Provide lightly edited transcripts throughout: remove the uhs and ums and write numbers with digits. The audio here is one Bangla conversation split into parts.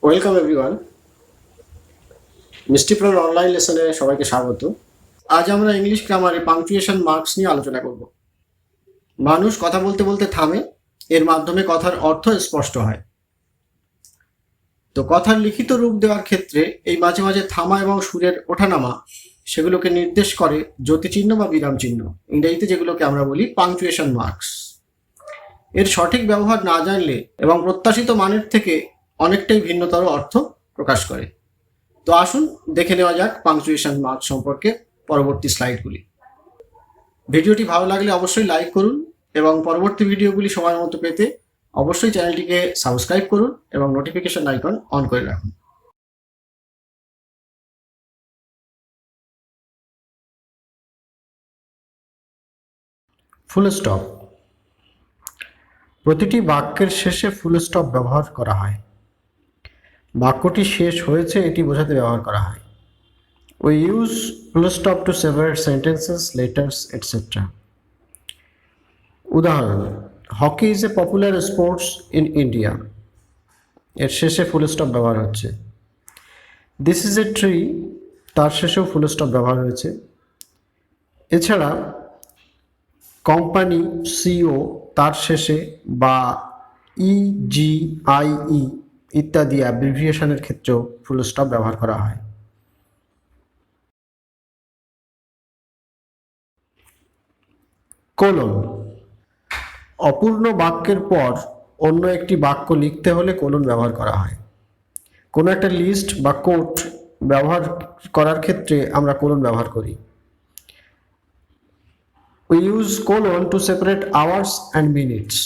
Welcome everyone. মিষ্টি প্রাণ অনলাইন লেসনে সবাইকে স্বাগত। আজ আমরা ইংলিশ গ্রামারে পাংচুয়েশন মার্কস নিয়ে আলোচনা করব। মানুষ কথা বলতে বলতে থামে, এর মাধ্যমে কথার অর্থ স্পষ্ট হয়। তো কথার লিখিত রূপ দেওয়ার ক্ষেত্রে এই মাঝে মাঝে থামা এবং সুরের ওঠানামা সেগুলোকে নির্দেশ করে জ্যোতিচিহ্ন বা বিরাম চিহ্ন, ইংরেজিতে যেগুলোকে আমরা বলি পাংচুয়েশন মার্কস। এর সঠিক ব্যবহার না জানলে এবং প্রত্যাশিত মানের থেকে অনেকটাই ভিন্নতর অর্থ প্রকাশ করে। তো আসুন দেখে নেওয়া যাক পাংচুয়েশন মার্ক সম্পর্কে পরবর্তী স্লাইডগুলি। ভিডিওটি ভালো লাগলে অবশ্যই লাইক করুন এবং পরবর্তী ভিডিওগুলি সময় মতো পেতে অবশ্যই চ্যানেলটিকে সাবস্ক্রাইব করুন এবং নোটিফিকেশন আইকন অন করে রাখুন। Full stop. প্রতিটি বাক্যের শেষে ফুল স্টপ ব্যবহার করা হয়। বাক্যটি শেষ হয়েছে এটি বোঝাতে ব্যবহার করা হয়। We use full stop to separate sentences, letters, etc. উদাহরণ: hockey is a popular sports in India. এর শেষে ফুল স্টপ ব্যবহার হচ্ছে। দিস ইজ এ ট্রি, তার শেষেও ফুল স্টপ ব্যবহার হয়েছে। এছাড়া কোম্পানি সিও তার শেষে বা ইজিআইই ইত্যাদি অ্যাব্রিভিয়েশনের ক্ষেত্রেও ফুল স্টপ ব্যবহার করা হয়। কোলন। অপূর্ণ বাক্যের পর অন্য একটি বাক্য লিখতে হলে কোলন ব্যবহার করা হয়। কোনো একটা লিস্ট বা কোট ব্যবহার করার ক্ষেত্রে আমরা কোলন ব্যবহার করি। We use colon to separate hours and minutes.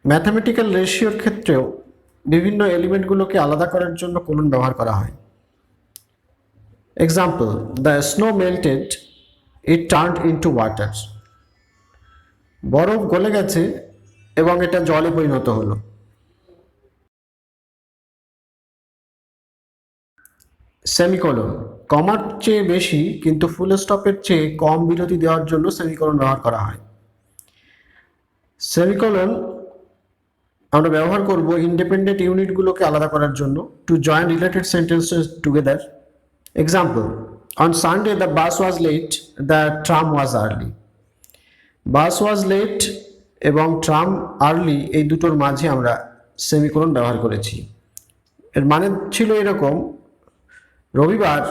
Mathematical রেশিওর ক্ষেত্রেও বিভিন্ন এলিমেন্টগুলোকে আলাদা করার জন্য কোলন ব্যবহার করা হয়। Example: the snow melted, it turned into water. বরফ গলে গেছে এবং এটা জলে পরিণত হলো। সেমিকোলন। কমার চেয়ে বেশি কিন্তু ফুল স্টপের চেয়ে কম বিরতি দেওয়ার জন্য সেমিকোলন ব্যবহার করা হয়। সেমিকোলন আমরা ব্যবহার করব ইন্ডিপেন্ডেন্ট ইউনিটগুলোকে আলাদা করার জন্য, to join related sentences together. Example: on Sunday the bus was late, the tram was early. Bus was late এবং ট্রাম আর্লি এই দুটোর মাঝে আমরা সেমিকোলন ব্যবহার করেছি। এর মানে ছিল এরকম: রবিবার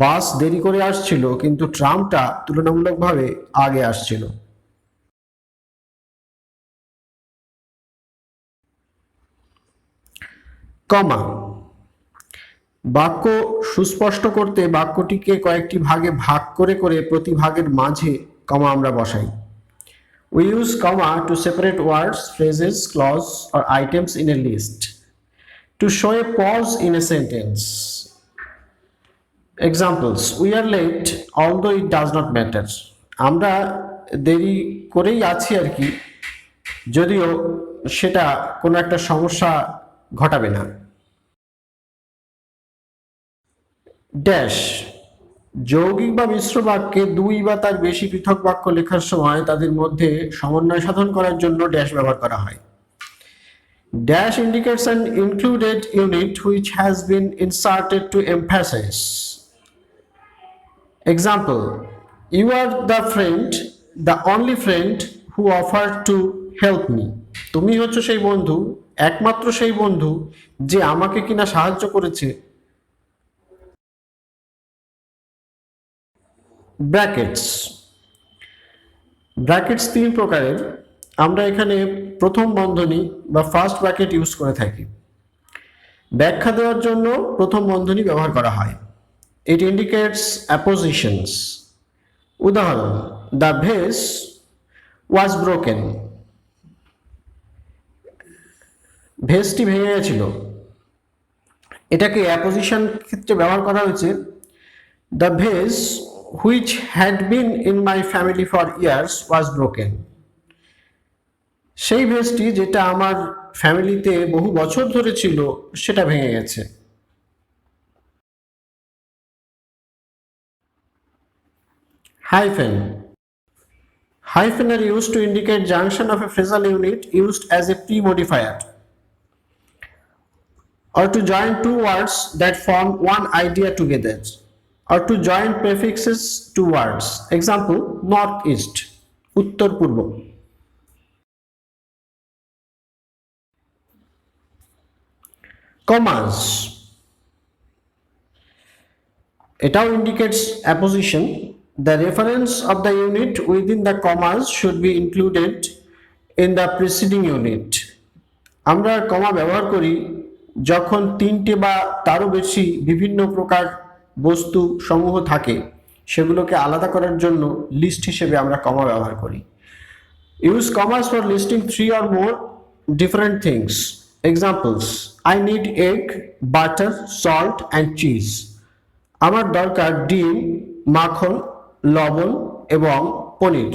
বাস দেরি করে আসছিল কিন্তু ট্রামটা তুলনামূলকভাবে আগে আসছিল। কমা। বাক্য সুস্পষ্ট করতে বাক্যটিকে কয়েকটি ভাগে ভাগ করে করে প্রতি ভাগের মাঝে কমা আমরা বসাই। We use comma to separate words, phrases, clause or items in a list, to show a pause in a sentence. Examples: we are late although it does not matter. আমরা দেরি করেই আছি আর কি, যদিও সেটা কোনো একটা সমস্যা ঘটাবে না। ড্যাশ। যৌগিক বা মিশ্র বাক্যে দুই বা তার বেশি পৃথক বাক্য লেখার সময় তাদের মধ্যে সমন্বয় সাধন করার জন্য ড্যাশ ব্যবহার করা হয়। Dash indicates an included unit which has been inserted to emphasize. Example: you are the friend, the only friend who offered to help me. তুমি হচ্ছে সেই বন্ধু, একমাত্র সেই বন্ধু যে আমাকে কিনা সাহায্য করেছে। ব্র্যাকেটস। ব্র্যাকেটস তিন প্রকারের। আমরা এখানে প্রথম বন্ধনী বা ফার্স্ট ব্র্যাকেট ইউজ করে থাকি। ব্যাখ্যা দেওয়ার জন্য প্রথম বন্ধনী ব্যবহার করা হয়। It indicates appositions. উদাহরণ: দ্য ভেস ওয়াজ ব্রোকেন। ভেসটি ভেঙে গেছিল। এটাকে অ্যাপোজিশন ক্ষেত্রে ব্যবহার করা হয়েছে। The vase which had been in my family for years was broken. সেই ভেসটি যেটা আমার ফ্যামিলিতে বহু বছর ধরে ছিল সেটা ভেঙে গেছে। Hyphen. Hyphen are used to indicate junction of a phrasal unit used as a pre-modifier. or to join two words that form one idea together, or to join prefixes to words. Example, northeast, uttor purbo. Commas, এটাও indicates apposition. The reference of the unit within the commas should be included in the preceding unit. আমরা কমা ব্যবহার করি যখন তিনটে বা তারও বেশি বিভিন্ন প্রকার বস্তু সমূহ থাকে, সেগুলোকে আলাদা করার জন্য লিস্ট হিসেবে আমরা কমা ব্যবহার করি। Use commas for listing 3 or more different things. Examples, I need egg, butter, salt and cheese. আমার দরকার ডিম, মাখন, লবণ এবং পনির।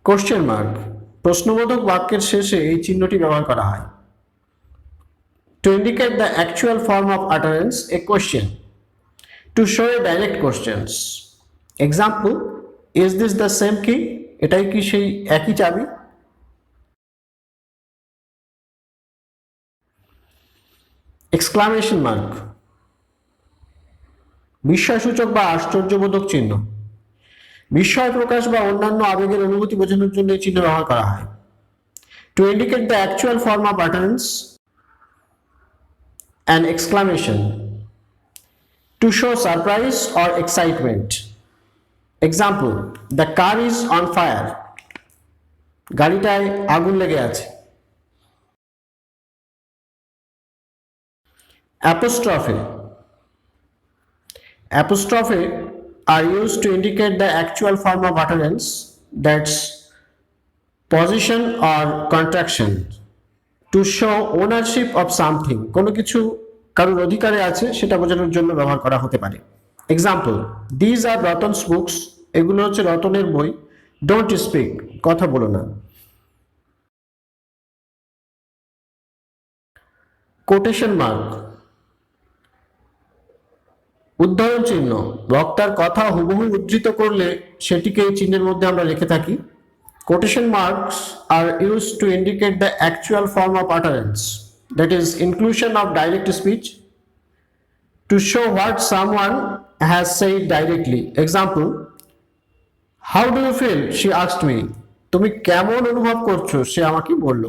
কোশ্চেন মার্ক, প্রশ্নবোধক বাক্যের শেষে এই চিহ্নটি ব্যবহার করা হয় to indicate the actual form of utterance, a question, to show a direct questions. Example, is this the same key? এটাই কি সেই একই চাবি? এক্সক্লামেশন মার্ক, বিস্ময়সূচক বা আশ্চর্যবোধক চিহ্ন। বিস্ময় প্রকাশ বা অন্যান্য আবেগের অনুভূতি বোঝানোর জন্য এই চিহ্ন ব্যবহার করা হয়। To indicate the actual form of utterance, an exclamation. To show surprise or excitement. Example, the car is on fire. গাড়িটায় আগুন লেগে আছে। Apostrophe. Apostrophe are used to indicate the actual form of utterance, that's position or contraction. To show ownership of something, কোনো কিছু কারোর অধিকারে আছে সেটা বোঝানোর জন্য ব্যবহার করা হতে পারে। এক্সাম্পল, দিজ আর রতনস বুকস, এগুলো হচ্ছে রতনের বই। ডোন্ট স্পিক, কথা বলো না। কোটেশন মার্ক, উদ্ধরণ চিহ্ন। বক্তার কথা হুবহু উদ্ধৃত করলে সেটিকে এই চিহ্নের মধ্যে আমরা রেখে থাকি। Quotation marks are used to indicate the actual form of utterance, that is, inclusion of direct speech, to show what someone has said directly. Example, how do you feel? She asked me. তুমি কেমন অনুভব করছো? সে আমাকে বলল।